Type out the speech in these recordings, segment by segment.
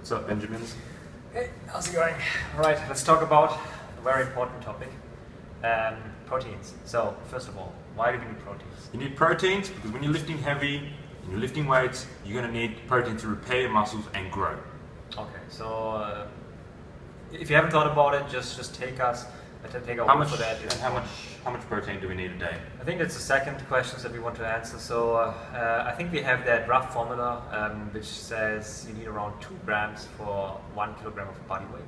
What's up, Benjamins? Hey, how's it going? Alright, let's talk about a very important topic, proteins. So, first of all, why do we need proteins? You need proteins because when you're lifting heavy and you're lifting weights, you're going to need protein to repair your muscles and grow. Okay, so if you haven't thought about it, just take our word for that. And how much protein do we need a day? I think that's the second question that we want to answer. So I think we have that rough formula which says you need around 2 grams for 1 kilogram of body weight.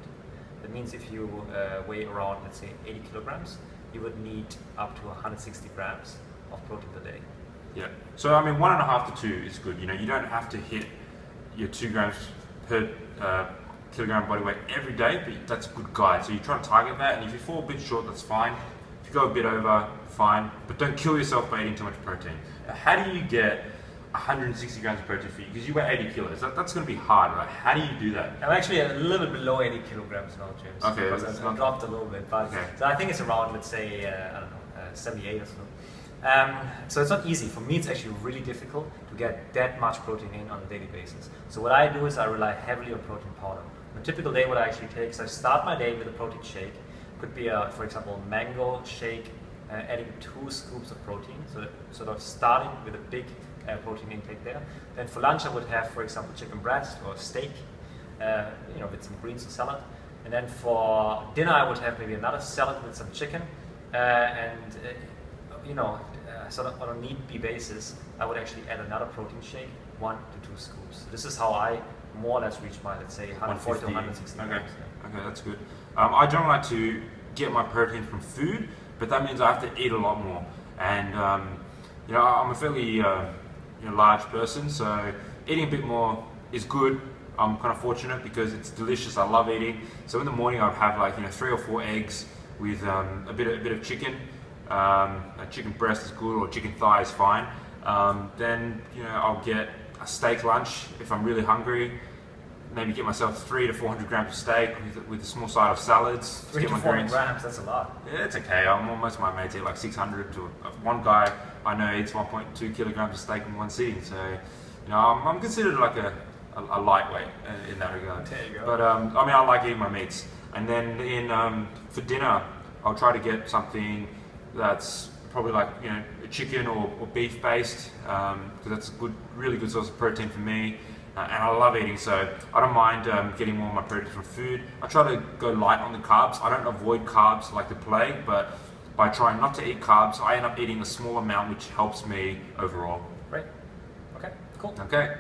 That means if you weigh around, let's say, 80 kilograms, you would need up to 160 grams of protein per day. Yeah. So I mean, 1.5 to 2 is good. You know, you don't have to hit your 2 grams per kilogram body weight every day, but that's a good guide. So you try to target that, and if you fall a bit short, that's fine. If you go a bit over, fine. But don't kill yourself by eating too much protein. How do you get 160 grams of protein for you? Because you weigh 80 kilos. That's going to be hard, right? How do you do that? I'm actually a little bit below 80 kilograms now, James. Okay. Because I've dropped a little bit, but okay. So I think it's around, let's say, 78 or so. So it's not easy. For me, it's actually really difficult to get that much protein in on a daily basis. So what I do is I rely heavily on protein powder. On a typical day, what I actually take is I start my day with a protein shake. Could be, for example, mango shake, adding 2 scoops of protein. So sort of starting with a big protein intake there. Then for lunch, I would have, for example, chicken breast or steak, with some greens or salad. And then for dinner, I would have maybe another salad with some chicken, sort of on a need-be basis, I would actually add another protein shake, 1 to 2 scoops. So this is how I more or less reach my, let's say, 140 to 160 grams. Okay, that's good. I don't like to get my protein from food, but that means I have to eat a lot more. And I'm a fairly large person, so eating a bit more is good. I'm kind of fortunate because it's delicious. I love eating. So in the morning, I'd have 3 or 4 eggs with a bit of chicken. A chicken breast is good, or chicken thigh is fine. Then I'll get a steak lunch if I'm really hungry. Maybe get myself 300 to 400 grams of steak with a small side of salads. 300 to 400 grams, that's a lot. Yeah, it's okay. Most of my mates eat like 600 to one guy I know eats 1.2 kilograms of steak in one sitting. So I'm considered like a lightweight in that regard. There you go. But I like eating my meats. And then for dinner, I'll try to get something that's probably like a chicken or beef based, because that's a really good source of protein for me, and I love eating, so I don't mind getting more of my protein from food. I try to go light on the carbs. I don't avoid carbs like the plague, but by trying not to eat carbs, I end up eating a small amount, which helps me overall. Right. Okay. Cool. Okay.